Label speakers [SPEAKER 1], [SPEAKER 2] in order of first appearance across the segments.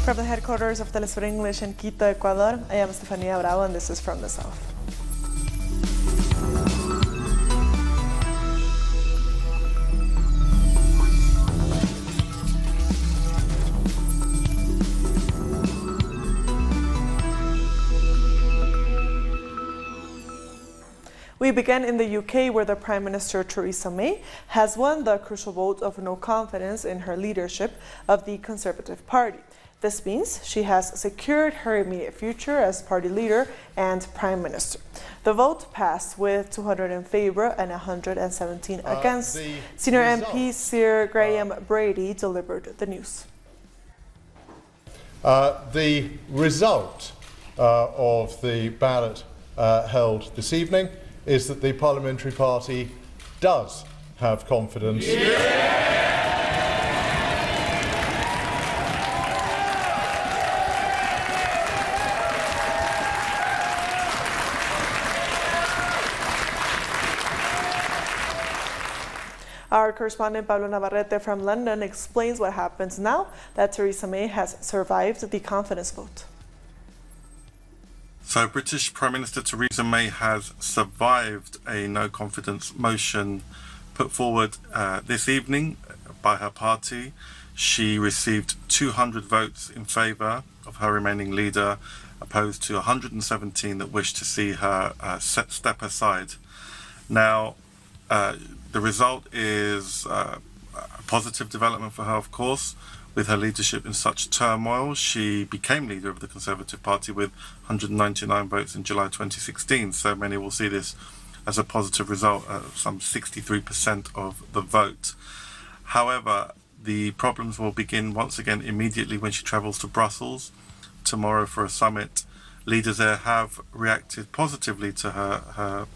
[SPEAKER 1] From the headquarters of Telesur English in Quito, Ecuador, I am Estefania Bravo, and this is From the South. We begin in the UK, where the Prime Minister Theresa May has won the crucial vote of no confidence in her leadership of the Conservative Party. This means she has secured her immediate future as party leader and Prime Minister. The vote passed with 200 in favour and 117 against. Senior MP Sir Graham Brady delivered the news.
[SPEAKER 2] The result of the ballot held this evening is that the parliamentary party does have confidence.
[SPEAKER 1] Our correspondent Pablo Navarrete from London explains what happens now that Theresa May has survived the confidence vote.
[SPEAKER 3] So British Prime Minister Theresa May has survived a no-confidence motion put forward this evening by her party. She received 200 votes in favour of her remaining leader, opposed to 117 that wished to see her step aside. Now, the result is a positive development for her, of course. With her leadership in such turmoil, she became leader of the Conservative Party with 199 votes in July 2016. So many will see this as a positive result, some 63% of the vote. However, the problems will begin once again immediately when she travels to Brussels tomorrow for a summit. Leaders there have reacted positively to her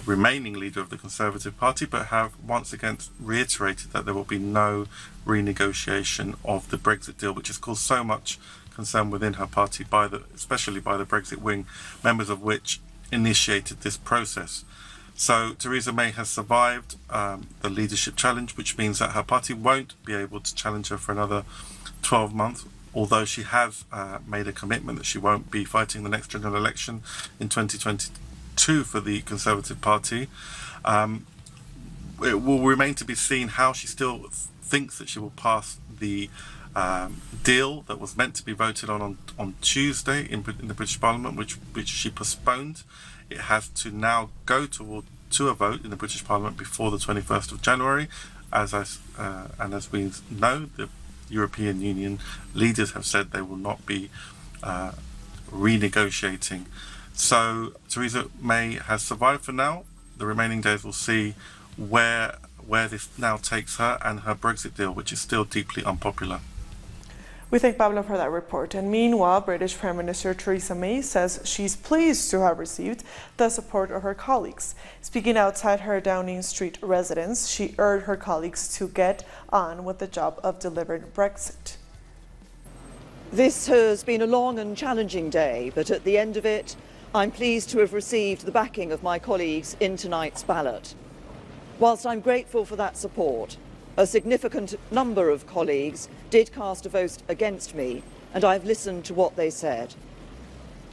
[SPEAKER 3] remaining leader of the Conservative Party, but have once again reiterated that there will be no renegotiation of the Brexit deal, which has caused so much concern within her party, especially by the Brexit wing, members of which initiated this process. So Theresa May has survived the leadership challenge, which means that her party won't be able to challenge her for another 12 months, although she has made a commitment that she won't be fighting the next general election in 2022 for the Conservative Party. It will remain to be seen how she still thinks that she will pass the deal that was meant to be voted on Tuesday in the British Parliament, which she postponed. It has to now go to a vote in the British Parliament before the 21st of January. And as we know, the European Union leaders have said they will not be renegotiating. So Theresa May has survived for now. The remaining days will see where this now takes her and her Brexit deal, which is still deeply unpopular.
[SPEAKER 1] We thank Pablo for that report. And meanwhile, British Prime Minister Theresa May says she's pleased to have received the support of her colleagues. Speaking outside her Downing Street residence, she urged her colleagues to get on with the job of delivering Brexit.
[SPEAKER 4] This has been a long and challenging day, but at the end of it, I'm pleased to have received the backing of my colleagues in tonight's ballot. Whilst I'm grateful for that support, a significant number of colleagues did cast a vote against me, and I've listened to what they said.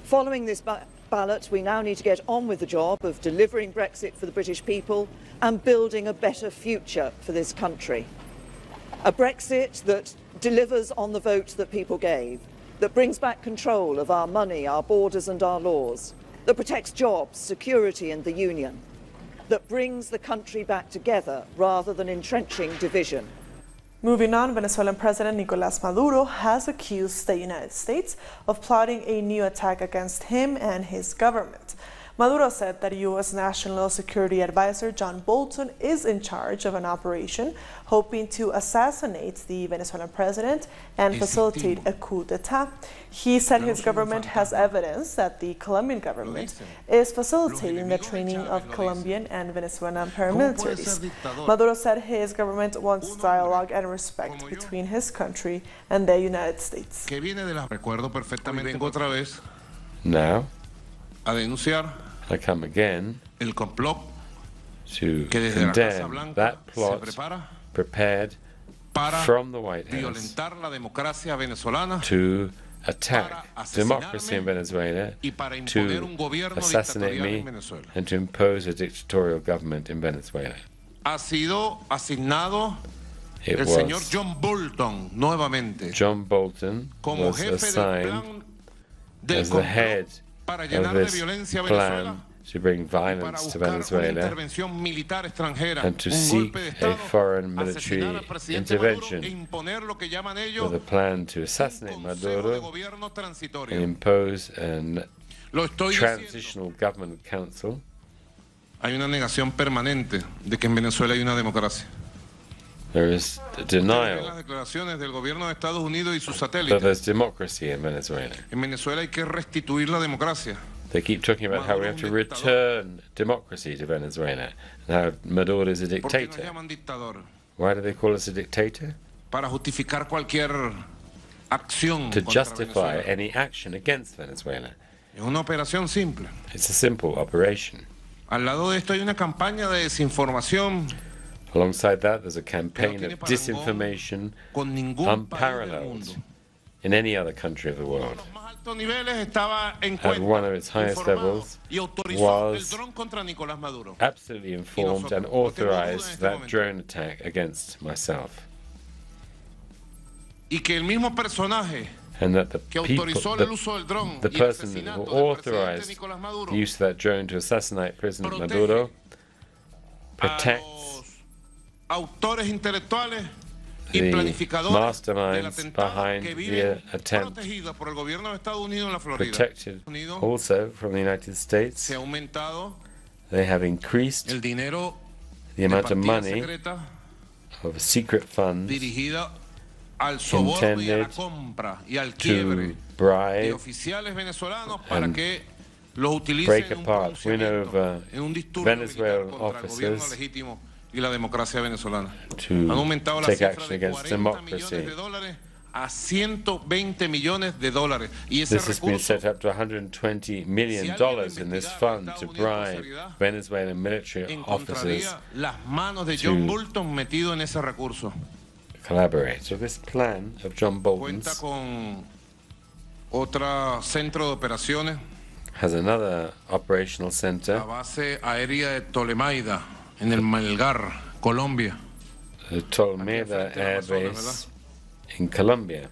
[SPEAKER 4] Following this ballot, we now need to get on with the job of delivering Brexit for the British people and building a better future for this country. A Brexit that delivers on the vote that people gave, that brings back control of our money, our borders and our laws, that protects jobs, security and the union, that brings the country back together rather than entrenching division.
[SPEAKER 1] Moving on, Venezuelan President Nicolás Maduro has accused the United States of plotting a new attack against him and his government. Maduro said that U.S. National Security Advisor John Bolton is in charge of an operation hoping to assassinate the Venezuelan president and facilitate a coup d'etat. He said his government has evidence that the Colombian government is facilitating the training of Colombian and Venezuelan paramilitaries. Maduro said his government wants dialogue and respect between his country and the United States.
[SPEAKER 5] Now, I come again to condemn that plot prepared from the White House to attack democracy in Venezuela, to assassinate me, and to impose a dictatorial government in Venezuela. It was John Bolton was assigned as the head of this plan to bring violence to Venezuela and to seek a foreign military intervention with a plan to assassinate Maduro and impose a transitional government council.
[SPEAKER 6] Hay una negación permanente de que en Venezuela hay una democracia.
[SPEAKER 5] There is a denial
[SPEAKER 6] las declaraciones del gobierno de Estados Unidos y sus
[SPEAKER 5] that
[SPEAKER 6] satélites.
[SPEAKER 5] there's democracy in Venezuela.
[SPEAKER 6] En Venezuela hay que restituir la democracia.
[SPEAKER 5] They keep talking about how we have to return democracy to Venezuela and how Maduro is a dictator. Why do they call us a dictator?
[SPEAKER 6] Para justificar cualquier acción
[SPEAKER 5] To
[SPEAKER 6] contra
[SPEAKER 5] justify
[SPEAKER 6] Venezuela.
[SPEAKER 5] any action against Venezuela.
[SPEAKER 6] Es una operación simple.
[SPEAKER 5] It's a simple operation.
[SPEAKER 6] Al lado de esto hay una campaña de desinformación
[SPEAKER 5] Alongside that, there's a campaign of disinformation
[SPEAKER 6] con ningún país del
[SPEAKER 5] unparalleled
[SPEAKER 6] mundo.
[SPEAKER 5] in any other country of the world.
[SPEAKER 6] Los más altos niveles estaba en
[SPEAKER 5] At
[SPEAKER 6] cuenta,
[SPEAKER 5] one of its highest
[SPEAKER 6] informado
[SPEAKER 5] levels
[SPEAKER 6] y autorizó el
[SPEAKER 5] was
[SPEAKER 6] dron contra Nicolás Maduro.
[SPEAKER 5] absolutely informed and authorized that drone attack against myself.
[SPEAKER 6] Y que el mismo personaje
[SPEAKER 5] And that the
[SPEAKER 6] que
[SPEAKER 5] people,
[SPEAKER 6] autorizó el uso del dron
[SPEAKER 5] the
[SPEAKER 6] y el
[SPEAKER 5] person who
[SPEAKER 6] asesinato del presidente
[SPEAKER 5] authorized
[SPEAKER 6] Nicolás Maduro
[SPEAKER 5] the use of that drone to assassinate President
[SPEAKER 6] protege
[SPEAKER 5] Maduro
[SPEAKER 6] a
[SPEAKER 5] protects
[SPEAKER 6] los autores intelectuales y
[SPEAKER 5] the
[SPEAKER 6] planificadores del
[SPEAKER 5] masterminds
[SPEAKER 6] atentado
[SPEAKER 5] behind
[SPEAKER 6] que
[SPEAKER 5] the
[SPEAKER 6] viven
[SPEAKER 5] attempt,
[SPEAKER 6] protegidos por el gobierno de Estados Unidos en la Florida.
[SPEAKER 5] protected
[SPEAKER 6] Unidos
[SPEAKER 5] also from the United States.
[SPEAKER 6] se ha aumentado
[SPEAKER 5] They have increased
[SPEAKER 6] el dinero
[SPEAKER 5] the
[SPEAKER 6] de
[SPEAKER 5] amount of
[SPEAKER 6] partidas
[SPEAKER 5] money
[SPEAKER 6] secretas
[SPEAKER 5] of secret funds
[SPEAKER 6] dirigida al soborno y a la
[SPEAKER 5] intended
[SPEAKER 6] compra y al
[SPEAKER 5] to
[SPEAKER 6] quiebre de
[SPEAKER 5] bribe
[SPEAKER 6] oficiales venezolanos para
[SPEAKER 5] and
[SPEAKER 6] que los utilicen
[SPEAKER 5] break
[SPEAKER 6] en un
[SPEAKER 5] apart, win
[SPEAKER 6] pronunciamiento,
[SPEAKER 5] over
[SPEAKER 6] en un disturbio
[SPEAKER 5] Venezuelan
[SPEAKER 6] militar contra el gobierno
[SPEAKER 5] officers
[SPEAKER 6] legítimo y la democracia venezolana.
[SPEAKER 5] to
[SPEAKER 6] Han aumentado la
[SPEAKER 5] take
[SPEAKER 6] cifra
[SPEAKER 5] action
[SPEAKER 6] de
[SPEAKER 5] against
[SPEAKER 6] 40
[SPEAKER 5] democracy.
[SPEAKER 6] millones de dólares a 120 millones de dólares. Y ese
[SPEAKER 5] This has been
[SPEAKER 6] recurso,
[SPEAKER 5] set up to $120 million in this fund to bribe Venezuelan military officers
[SPEAKER 6] encontraría las manos de
[SPEAKER 5] to
[SPEAKER 6] John Bolton metido en ese recurso.
[SPEAKER 5] collaborate. So this plan of John
[SPEAKER 6] Cuenta
[SPEAKER 5] Bolton's
[SPEAKER 6] con otro centro de operaciones,
[SPEAKER 5] has another operational
[SPEAKER 6] la
[SPEAKER 5] center,
[SPEAKER 6] base aérea de Tolemaida, en el Melgar, Colombia.
[SPEAKER 5] the Tolmeda Air Base in Colombia.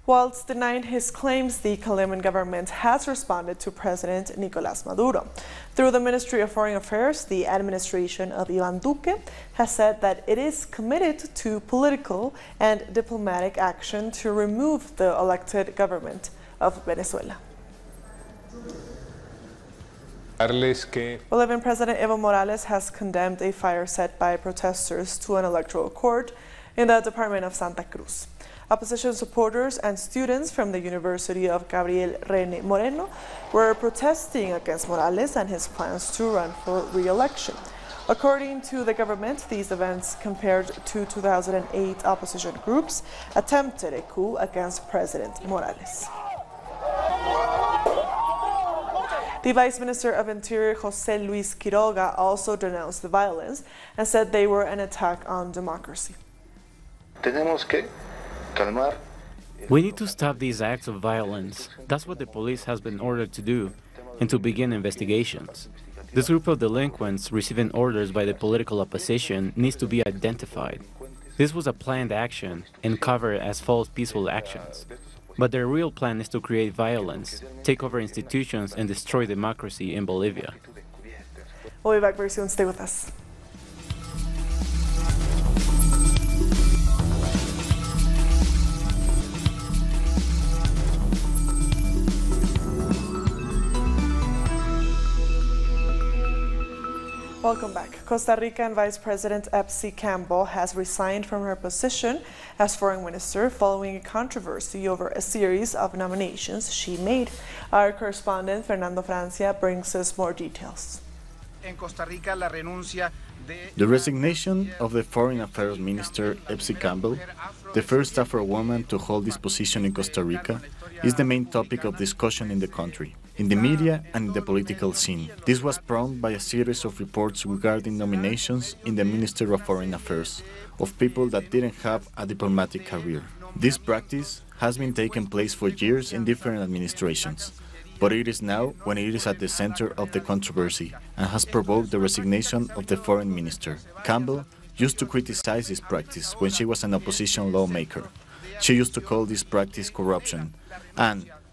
[SPEAKER 1] Whilst denying his claims, the Colombian government has responded to President Nicolás Maduro. Through the Ministry of Foreign Affairs, the administration of Iván Duque has said that it is committed to political and diplomatic action to remove the elected government of Venezuela. Bolivian President Evo Morales has condemned a fire set by protesters to an electoral court in the department of Santa Cruz. Opposition supporters and students from the University of Gabriel René Moreno were protesting against Morales and his plans to run for re-election. According to the government, these events, compared to 2008 opposition groups, attempted a coup against President Morales. The Vice Minister of Interior, José Luis Quiroga, also denounced the violence and said they were an attack on democracy.
[SPEAKER 7] We need to stop these acts of violence. That's what the police has been ordered to do, and to begin investigations. This group of delinquents receiving orders by the political opposition needs to be identified. This was a planned action and covered as false peaceful actions. But their real plan is to create violence, take over institutions, and destroy democracy in Bolivia.
[SPEAKER 1] We'll be back very soon. Stay with us. Welcome back. Costa Rican Vice President Epsi Campbell has resigned from her position as Foreign Minister following a controversy over a series of nominations she made. Our correspondent Fernando Francia brings us more details.
[SPEAKER 8] The resignation of the Foreign Affairs Minister Epsi Campbell, the first Afro woman to hold this position in Costa Rica, is the main topic of discussion in the country. in the media and in the political scene. This was prompted by a series of reports regarding nominations in the Ministry of Foreign Affairs of people that didn't have a diplomatic career. This practice has been taking place for years in different administrations, but it is now when it is at the center of the controversy and has provoked the resignation of the foreign minister. Campbell used to criticize this practice when she was an opposition lawmaker. She used to call this practice corruption,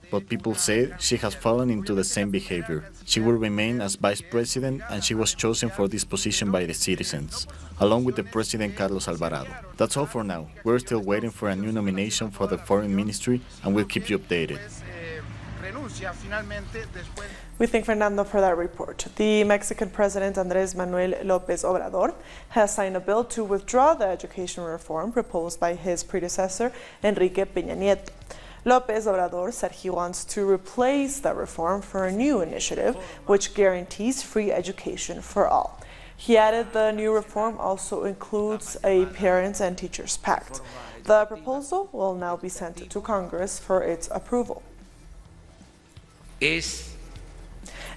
[SPEAKER 8] but people say she has fallen into the same behavior. She will remain as vice president, and she was chosen for this position by the citizens, along with the president Carlos Alvarado. That's all for now. We're still waiting for a new nomination for the foreign ministry, and we'll keep you updated.
[SPEAKER 1] We thank Fernando for that report. The Mexican President Andrés Manuel López Obrador has signed a bill to withdraw the education reform proposed by his predecessor, Enrique Peña Nieto. López Obrador said he wants to replace the reform for a new initiative which guarantees free education for all. He added the new reform also includes a parents and teachers pact. The proposal will now be sent to Congress for its approval.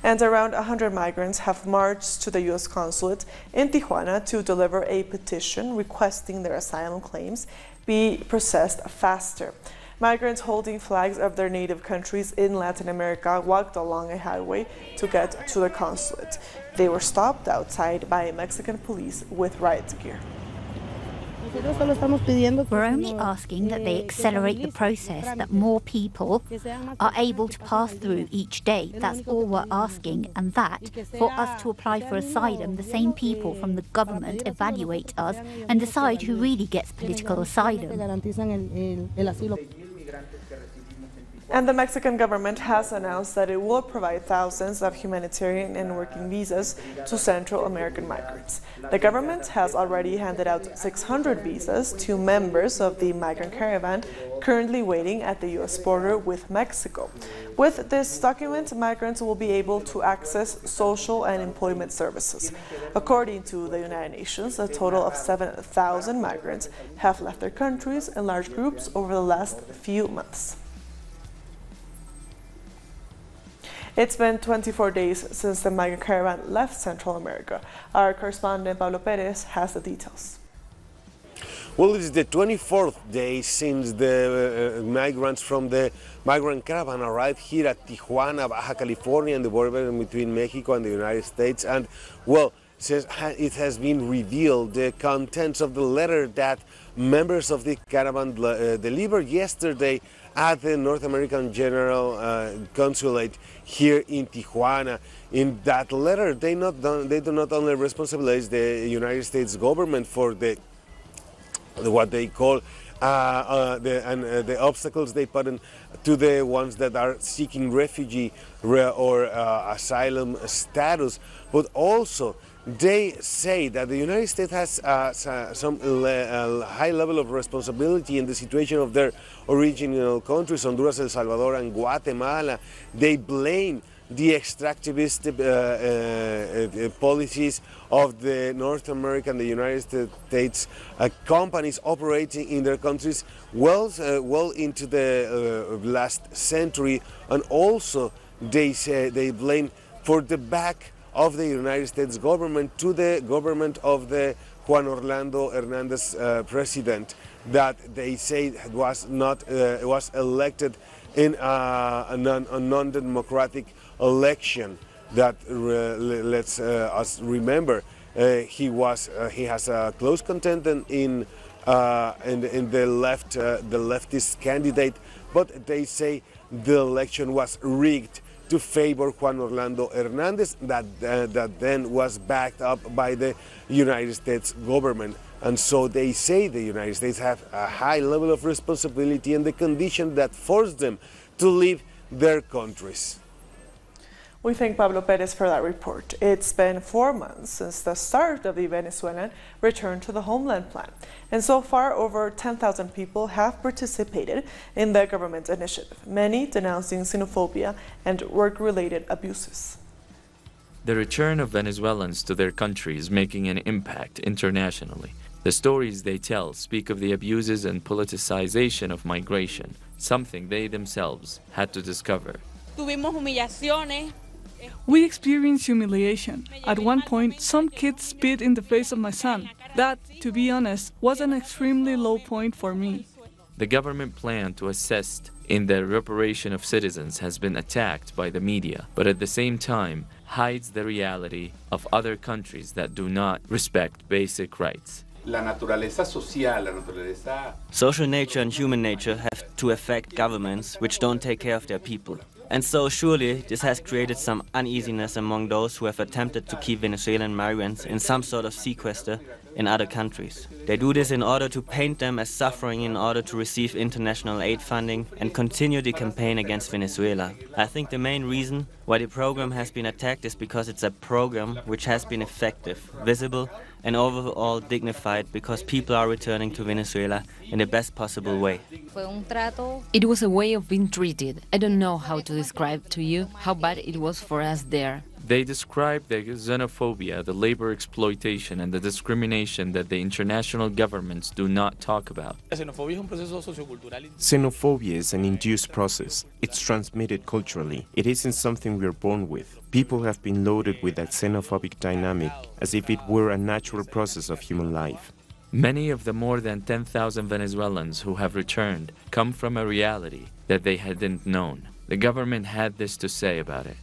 [SPEAKER 1] And around 100 migrants have marched to the U.S. consulate in Tijuana to deliver a petition requesting their asylum claims be processed faster. Migrants holding flags of their native countries in Latin America walked along a highway to get to the consulate. They were stopped outside by Mexican police with riot gear.
[SPEAKER 9] We're only asking that they accelerate the process, that more people are able to pass through each day. That's all we're asking, and that, for us to apply for asylum, the same people from the government evaluate us and decide who really gets political asylum.
[SPEAKER 1] And the Mexican government has announced that it will provide thousands of humanitarian and working visas to Central American migrants. The government has already handed out 600 visas to members of the migrant caravan currently waiting at the U.S. border with Mexico. With this document, migrants will be able to access social and employment services. According to the United Nations, a total of 7,000 migrants have left their countries in large groups over the last few months. It's been 24 days since the migrant caravan left Central America. Our correspondent Pablo Perez has the details.
[SPEAKER 10] Well, it is the 24th day since the migrants from the migrant caravan arrived here at Tijuana, Baja California, in the border between Mexico and the United States. And, well, it has been revealed the contents of the letter that members of the caravan delivered yesterday at the North American General Consulate here in Tijuana. In that letter, they do not only responsibilize the United States government for what they call the obstacles they put in to the ones that are seeking refugee or asylum status, but also they say that the United States has some high level of responsibility in the situation of their original countries, Honduras, El Salvador, and Guatemala. They blame the extractivist policies of the North American, the United States companies operating in their countries well into the last century, and also they say they blame for the back of the United States government to the government of the Juan Orlando Hernandez president that they say was elected in a non-democratic election. That let's us remember he has a close contender in the leftist candidate, but they say the election was rigged to favor Juan Orlando Hernandez, that then was backed up by the United States government. And so they say the United States have a high level of responsibility in the condition that forced them to leave their countries.
[SPEAKER 1] We thank Pablo Perez for that report. It's been 4 months since the start of the Venezuelan return to the homeland plan. And so far, over 10,000 people have participated in the government initiative, many denouncing xenophobia and work-related abuses.
[SPEAKER 11] The return of Venezuelans to their country is making an impact internationally. The stories they tell speak of the abuses and politicization of migration, something they themselves had to discover.
[SPEAKER 12] We experienced humiliation. At one point, some kids spit in the face of my son. That, to be honest, was an extremely low point for me.
[SPEAKER 11] The government plan to assist in the reparation of citizens has been attacked by the media, but at the same time hides the reality of other countries that do not respect basic rights.
[SPEAKER 13] Social nature and human nature have to affect governments which don't take care of their people. And so surely this has created some uneasiness among those who have attempted to keep Venezuelan migrants in some sort of sequester in other countries. They do this in order to paint them as suffering in order to receive international aid funding and continue the campaign against Venezuela. I think the main reason why the program has been attacked is because it's a program which has been effective, visible and overall dignified, because people are returning to Venezuela in the best possible way.
[SPEAKER 14] It was a way of being treated. I don't know how to describe to you how bad it was for us there.
[SPEAKER 11] They describe the xenophobia, the labor exploitation, and the discrimination that the international governments do not talk about.
[SPEAKER 15] Xenophobia is an induced process. It's transmitted culturally. It isn't something we're born with. People have been loaded with that xenophobic dynamic as if it were a natural process of human life.
[SPEAKER 11] Many of the more than 10,000 Venezuelans who have returned come from a reality that they hadn't known. The government had this to say about it.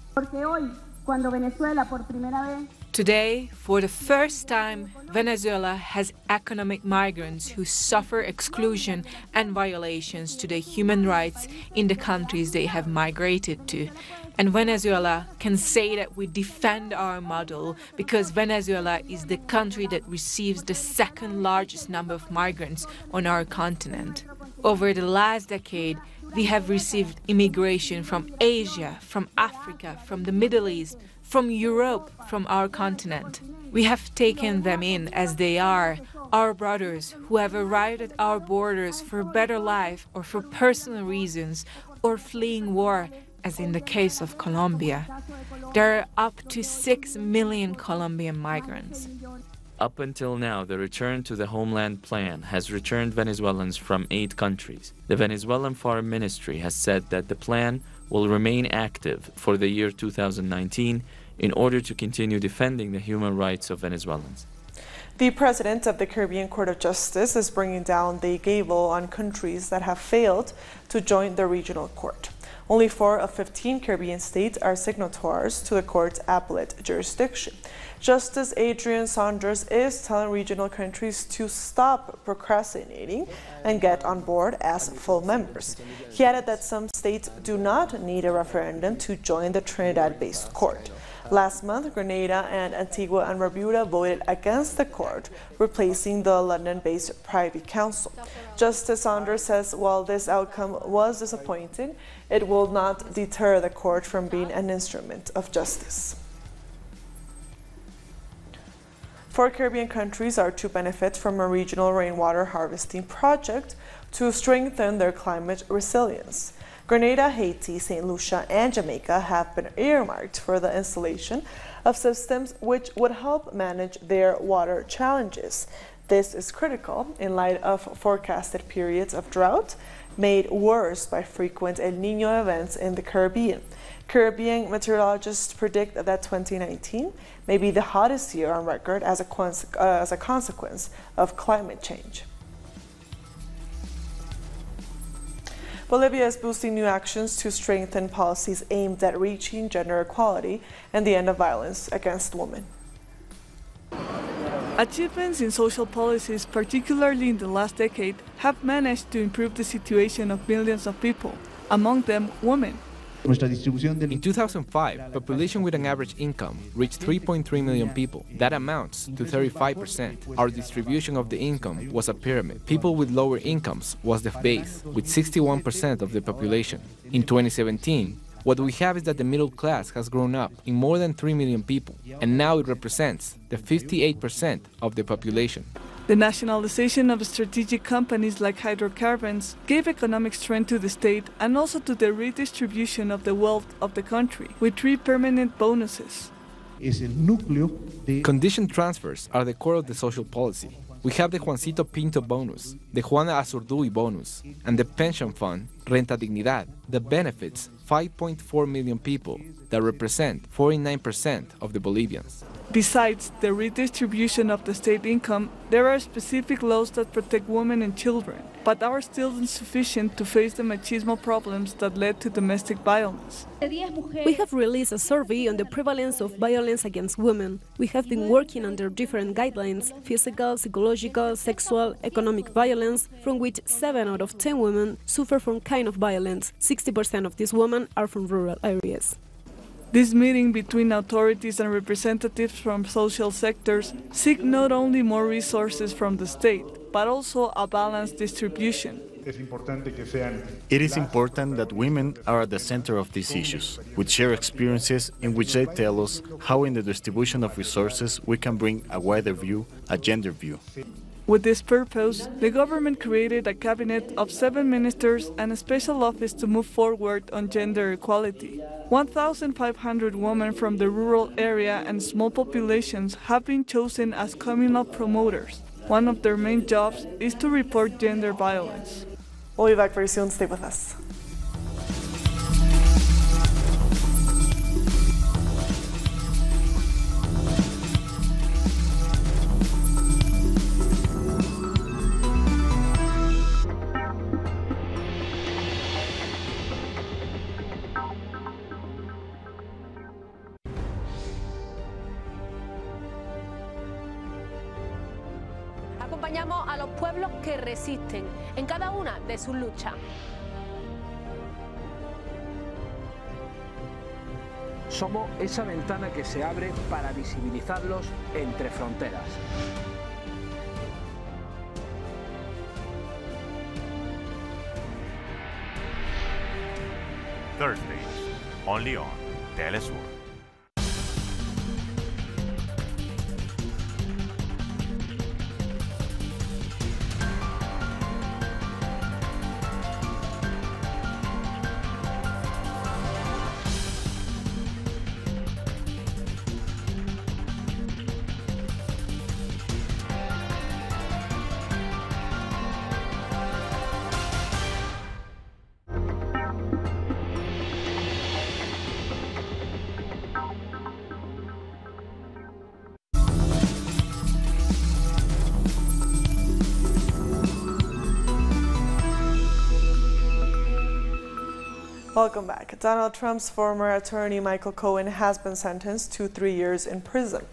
[SPEAKER 16] Today, for the first time, Venezuela has economic migrants who suffer exclusion and violations to their human rights in the countries they have migrated to. And Venezuela can say that we defend our model because Venezuela is the country that receives the second largest number of migrants on our continent. Over the last decade, we have received immigration from Asia, from Africa, from the Middle East, from Europe, from our continent. We have taken them in as they are, our brothers who have arrived at our borders for a better life or for personal reasons or fleeing war, as in the case of Colombia. There are up to 6 million Colombian migrants.
[SPEAKER 11] Up until now, the Return to the Homeland Plan has returned Venezuelans from 8 countries. The Venezuelan Foreign Ministry has said that the plan will remain active for the year 2019 in order to continue defending the human rights of Venezuelans.
[SPEAKER 1] The president of the Caribbean Court of Justice is bringing down the gavel on countries that have failed to join the regional court. Only 4 of 15 Caribbean states are signatories to the court's appellate jurisdiction. Justice Adrian Saunders is telling regional countries to stop procrastinating and get on board as full members. He added that some states do not need a referendum to join the Trinidad-based court. Last month, Grenada and Antigua and Barbuda voted against the court, replacing the London-based Privy Council. Justice Saunders says while this outcome was disappointing, it will not deter the court from being an instrument of justice. 4 Caribbean countries are to benefit from a regional rainwater harvesting project to strengthen their climate resilience. Grenada, Haiti, St. Lucia, and Jamaica have been earmarked for the installation of systems which would help manage their water challenges. This is critical in light of forecasted periods of drought made worse by frequent El Niño events in the Caribbean. Caribbean meteorologists predict that 2019 may be the hottest year on record as a consequence of climate change. Bolivia is boosting new actions to strengthen policies aimed at reaching gender equality and the end of violence against women.
[SPEAKER 12] Achievements in social policies, particularly in the last decade, have managed to improve the situation of millions of people, among them women.
[SPEAKER 17] In 2005, population with an average income reached 3.3 million people. That amounts to 35%. Our distribution of the income was a pyramid. People with lower incomes was the base, with 61% of the population. In 2017, what we have is that the middle class has grown up in more than 3 million people, and now it represents the 58% of the population.
[SPEAKER 12] The nationalization of strategic companies like hydrocarbons gave economic strength to the state and also to the redistribution of the wealth of the country, with 3 permanent bonuses.
[SPEAKER 17] Conditioned transfers are the core of the social policy. We have the Juancito Pinto bonus, the Juana Azurduy bonus, and the pension fund, Renta Dignidad, that benefits 5.4 million people that represent 49% of the Bolivians.
[SPEAKER 12] Besides the redistribution of the state income, there are specific laws that protect women and children, but are still insufficient to face the machismo problems that led to domestic violence.
[SPEAKER 18] We have released a survey on the prevalence of violence against women. We have been working under different guidelines: physical, psychological, sexual, economic violence, from which 7 out of 10 women suffer from kind of violence. 60% of these women are from rural areas.
[SPEAKER 12] This meeting between authorities and representatives from social sectors seek not only more resources from the state, but also a balanced distribution.
[SPEAKER 8] It is important that women are at the center of these issues, with shared experiences in which they tell us how in the distribution of resources we can bring a wider view, a gender view.
[SPEAKER 12] With this purpose, the government created a cabinet of 7 ministers and a special office to move forward on gender equality. 1,500 women from the rural area and small populations have been chosen as communal promoters. One of their main jobs is to report gender violence.
[SPEAKER 1] We'll be back very soon. Stay with us.
[SPEAKER 19] Acompañamos a los pueblos que resisten en cada una de sus luchas.
[SPEAKER 20] Somos esa ventana que se abre para visibilizarlos entre fronteras.
[SPEAKER 21] Thursdays, only on Telesur.
[SPEAKER 1] Welcome back. Donald Trump's former attorney Michael Cohen has been sentenced to 3 years in prison.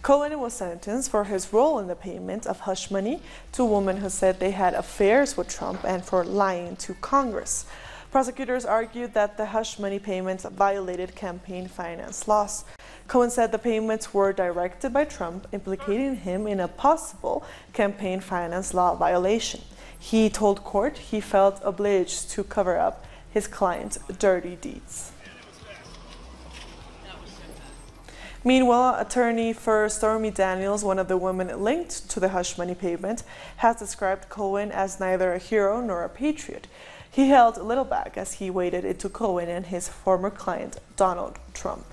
[SPEAKER 1] Cohen was sentenced for his role in the payment of hush money to women who said they had affairs with Trump and for lying to Congress. Prosecutors argued that the hush money payments violated campaign finance laws. Cohen said the payments were directed by Trump, implicating him in a possible campaign finance law violation. He told court he felt obliged to cover up his client's dirty deeds. Meanwhile, attorney for Stormy Daniels, one of the women linked to the hush money payment, has described Cohen as neither a hero nor a patriot. He held little back as he waded into Cohen and his former client, Donald Trump.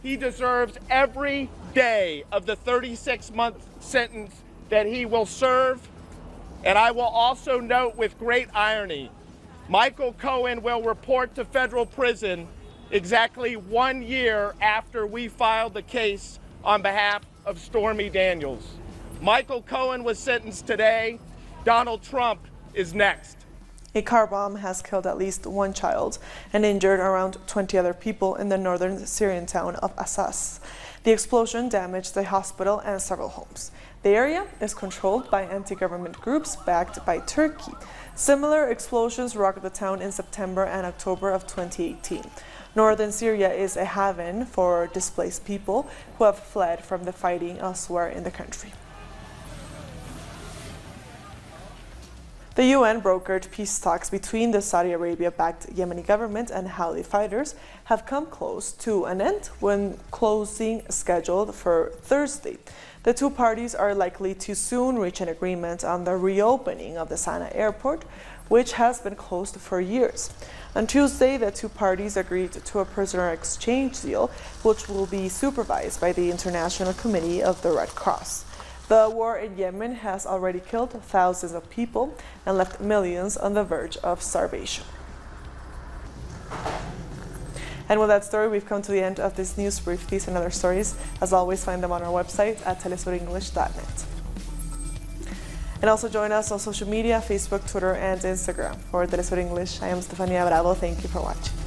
[SPEAKER 22] He deserves every day of the 36-month sentence that he will serve, and I will also note with great irony, Michael Cohen will report to federal prison exactly 1 year after we filed the case on behalf of Stormy Daniels. Michael Cohen was sentenced today. Donald Trump is next.
[SPEAKER 1] A car bomb has killed at least 1 child and injured around 20 other people in the northern Syrian town of Assas. The explosion damaged the hospital and several homes. The area is controlled by anti-government groups backed by Turkey. Similar explosions rocked the town in September and October of 2018. Northern Syria is a haven for displaced people who have fled from the fighting elsewhere in the country. The UN brokered peace talks between the Saudi Arabia-backed Yemeni government and Houthi fighters have come close to an end when closing scheduled for Thursday. The two parties are likely to soon reach an agreement on the reopening of the Sana'a airport, which has been closed for years. On Tuesday, the two parties agreed to a prisoner exchange deal, which will be supervised by the International Committee of the Red Cross. The war in Yemen has already killed thousands of people and left millions on the verge of starvation. And with that story, we've come to the end of this news brief. These and other stories, as always, find them on our website at telesurenglish.net. And also join us on social media, Facebook, Twitter, and Instagram. For Telesur English, I am Stefania Bravo. Thank you for watching.